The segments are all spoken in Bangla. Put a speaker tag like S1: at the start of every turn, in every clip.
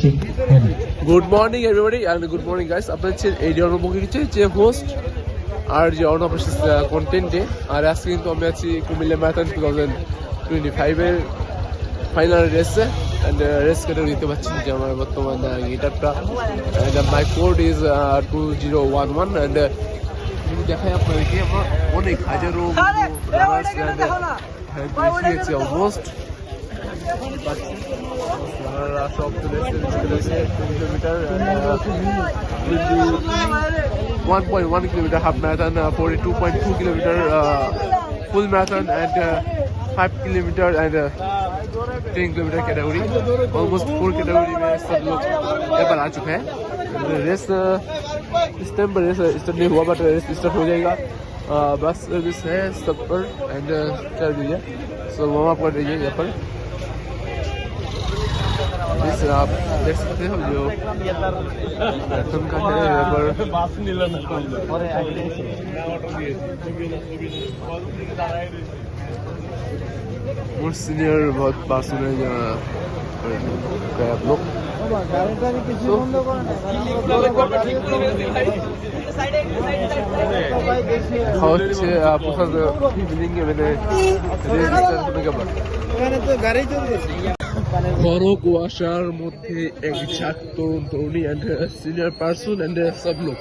S1: Good morning everybody and good morning guys. আপনাদের এই যে অনুভব হচ্ছে যে হোস্ট আর যে অনঅফিস কন্টেন্টে আর আজকে কিন্তু আমি আছি কুমিল্লা ম্যারাথন 2025 এর ফাইনাল রেসে এন্ড রেস কেটে দিতে পারছি যে আমার বর্তমান গিটারটা and my code is 2011 and দেখাই আপনাদেরকে আমরা অনেক হাজারো দিয়েছি অলমোস্ট সব kilometer 1.1 kilometer half marathon, 42.2 kilometer full marathon, and 5 kilometer and 10 kilometer category. Almost 4 category में सब लोग यहाँ पर आ चुके हैं. रेस इस टाइम पर रेस स्टार्ट नहीं हुआ बट रेस स्टार्ट हो जाएगा. बस सर्विस है सब पर एंड कर दीजिए. सो वार्म अप कर दीजिए यहाँ पर. इस आप देख सकते हो जो मैराथन का है यहाँ पर और सीनियर बहुत पास है जहाँ आप लोग হচ্ছে আপনার ইভিনিং এ মানে ঘন কুয়াশার মধ্যে এক ঝাঁক তরুণ তরুণী एंड सीनियर पर्सन एंड सब लोग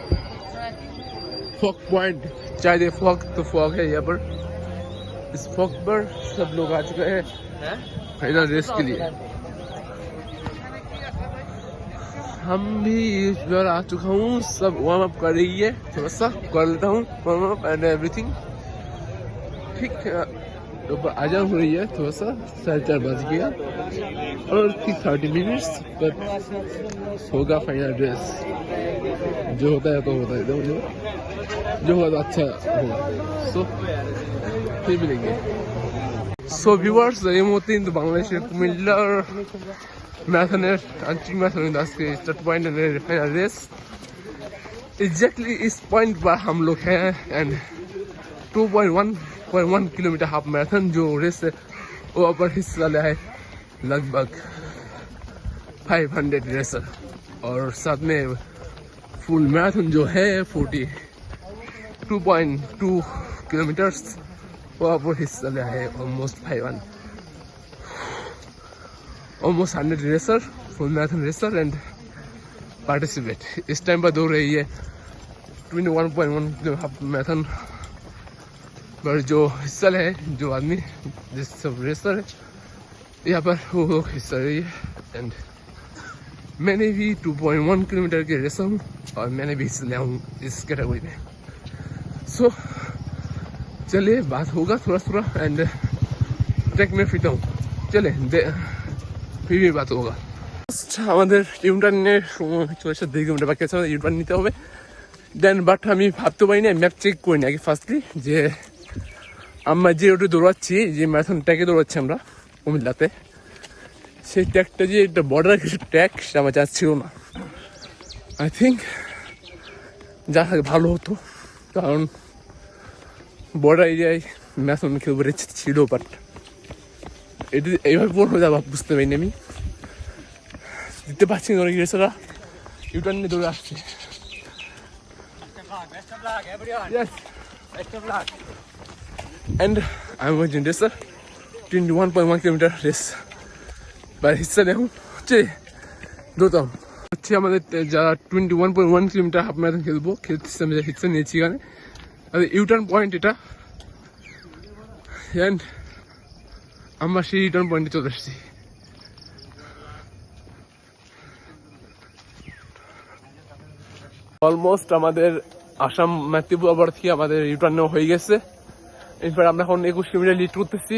S1: फॉग पॉइंट चाहे फॉग तो फॉग है यहाँ पर. इस फॉग पर सब लोग आ चुके हैं फाइनल रेस के लिए. हम भी इस बार आ चुका हूँ. सब वार्म अप कर रही है. थोड़ा सा कर लेता हूँ वार्म अप एंड एवरीथिंग. ठीक आजान हो रही है. थोड़ा सा 4:30 बज गया और 30 मिनट्स पर होगा फाइनल रेस. जो होता है तो होता है जो होगा तो अच्छा होगा. सो फिर मिलेंगे. सो ভিউয়ার্স এই মুহূর্তে কিন্তু বাংলাদেশের কুমিল্লার ম্যারাথনের আঞ্চলিক ম্যারাথন আজকে start point final race exactly इस पॉइंट पर हम लोग हैं एंड 2.1 किलोमीटर हाफ मैराथन जो रेस है वो पर हिस्सा लिया है लगभग 500 रेसर और साथ में फुल मैराथन जो है 42.2 किलोमीटर्स वो पर हिस्सा लिया है almost 100 racer full marathon racer and participate. इस टाइम पर दौड़ रही है 21.1 हाफ मैराथन पर जो हिस्सा है जो आदमी जिस सब रेसर है यहाँ पर वो लोग हिस्सा रही है. एंड मैंने भी 2.1 किलोमीटर के रेसर हूँ और मैंने भी हिस्सा लिया हूँ इस कैटेगरी में. सो चलिए बात होगा थोड़ा एंड ट्रैक में फिरता हूँ. चले फिर भी बात होगा. আমাদের ইউটার্নের চলে আসে 2 কিলোমিটার বাকি আছে. ইউটার্ন নিতে হবে দেন বাট আমি ভাবতে পারি না ম্যাপ চেক করি না আগে ফার্স্টলি যে আমরা যে রোডে দৌড়াচ্ছি যে ম্যারাথন ট্র্যাকে দৌড়াচ্ছি আমরা কুমিল্লাতে সেই ট্র্যাকটা যে একটা বর্ডার কিছু ট্র্যাক সেটা আমার জানা ছিল না. আই থিঙ্ক যা ভালো হতো কারণ বর্ডার এরিয়ায় ম্যারাথন খেলবার ইচ্ছে ছিল বাট এটা এইভাবে পড়বো যা বুঝতে পারিনি আমি. দিতে পারছি না অনেক রেসাররা ইউটার্ন নিয়ে দৌড়ে আসছে. And I'm watching this 21.1 kilometer race पर हिस्सा ले हूँ দৌড়তাম হচ্ছে আমাদের যারা 21.1 কিলোমিটার হাফ ম্যারাথন খেলতে আমি হিস্সা নিয়েছি এখানে. আর ইউটার্ন পয়েন্ট এটা অ্যান্ড আমরা সেই ইউটার্ন পয়েন্টে চলে এসেছি. অলমোস্ট আমাদের আসাম ম্যাথিপুর আবার থেকে আমাদের ইউটার্ন হয়ে গেছে. এরপর আমরা এখন 21 কিলোমিটার লিড করতেছি.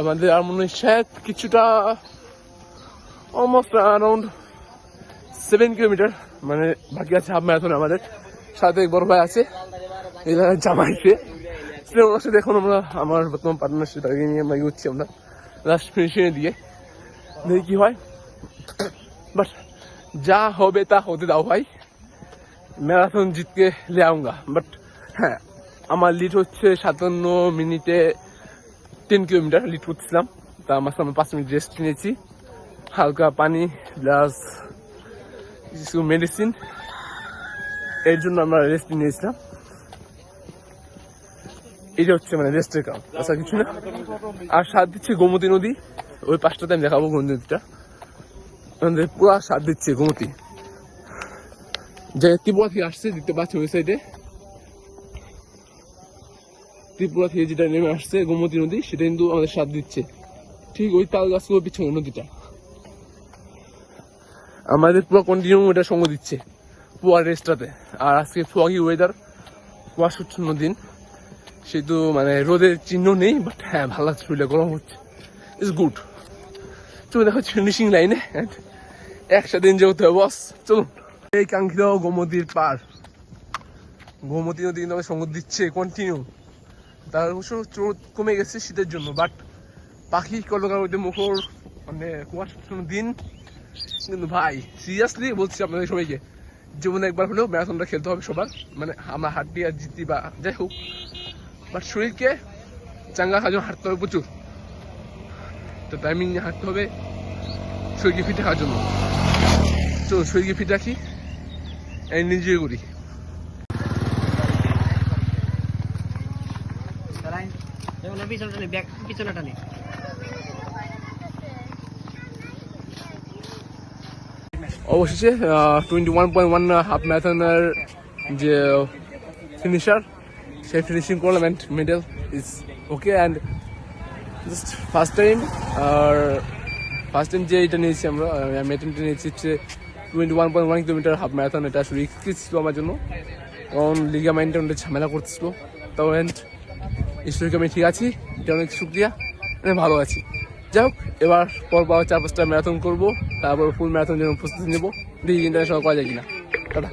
S1: আমাদের আর মনে হয় কিছুটা অলমোস্ট অ্যারাউন্ড 7 কিলোমিটার মানে বাকি আছে হাফ ম্যারাথন. আমাদের সাথে এক বড় ভাই আছে জামাইতে ওনার সাথে এখন আমরা আমার বর্তমান পার্টনারশিপ তাকে নিয়ে আমরা এগোচ্ছি আমরা লাস্ট ফিনিশিংয়ে দিয়ে দেখি কি হয়. বাট যা হবে তা হতে দাও ভাই. ম্যারাথন জিতকে ले आऊंगा. বাট হ্যাঁ আমার লিড হচ্ছে 57 মিনিটে 10 কিলোমিটার লিড করছিলাম. তা আমার সামনে 5 মিনিট রেস্ট নিয়েছি. হালকা পানি প্লাস কিছু মেডিসিন, এর জন্য আমরা রেস্ট নিয়েছিলাম। এটা হচ্ছে মানে রেস্টের কাম, আচ্ছা কিছু না। আর সাথ দিচ্ছে গোমতী নদী, ওই পাশটাতে আমি দেখাবো গোমতী নদীটা, পুরা সাথ দিচ্ছে গোমতী। যে ত্রিপুরা থেকে আসছে দেখতে পাচ্ছি ওই সাইডে, ত্রিপুরা থেকে যেটা নেমে আসছে গোমতী নদী, সেটা কিন্তু আমাদের সাথ দিচ্ছে। ঠিক ওই তাল গাছগুলোর পিছনে নদীটা আমাদের পুরো কন্টিনিউ এটা সঙ্গ দিচ্ছে পুয়ার রেস্টটাতে। আর আজকে ফগি ওয়েদার, কুয়াশাচ্ছন্ন দিন, সেহেতু মানে রোদের চিহ্ন নেই, বাট হ্যাঁ ভালো লাগছে, শরীরে গরম হচ্ছে, ইটস গুড। চলুন দেখো ফিনিশিং লাইনে একসাথে এনজয় করতে হবে বস, চলুন। এই কাঙ্ক্ষিত গোমতীর পার, গোমতী নদী কিন্তু আমাদের সঙ্গ দিচ্ছে কন্টিনিউ। তার অবশ্য রোদ কমে গেছে শীতের জন্য, বাট পাখি কলকার মধ্যে মুখর মানে কুয়াশাচ্ছন্ন দিন। কিন্তু ভাই সিরিয়াসলি বলছি আপনাদের সবাইকে, জীবনে একবার হলেও ম্যারাথনটা খেলতে হবে সবার, মানে আমরা হাঁটি আর জিতি বা যাই হোক, বাট শরীরকে চাঙ্গা খাওয়ার জন্য হাঁটতে হবে প্রচুর, তো টাইমিং নিয়ে হাঁটতে হবে শরীরকে ফিট রাখার জন্য। চলুন শরীরকে ফিট রাখি, এনজয় করি। অবশেষে 21.1 হাফ ম্যারাথনের যে ফিনিশার, সেই ফিনিশিং করলাম and medal is okay. And just first time যে এটা নিয়েছি আমরা ম্যারাথনটা নিয়েছি হচ্ছে 21.1 কিলোমিটার হাফ ম্যারাথন। এটা আসলে রিস্কি ছিল আমার জন্য, কারণ লিগামেন্টে অনেক ঝামেলা করতেছিল। তাও অ্যান্ড ঈশ্বরকে আমি ঠিক আছি, এটা অনেক শুক্রিয়া, আমি ভালো আছি। যাই হোক, এবার পর 4-5টা ম্যারাথন করবো, তারপর ফুল ম্যারাথন জন্য প্রস্তুতি নেবো, দেখি ইন্টারন্যাশনাল করা যায় কিনা। টাটা।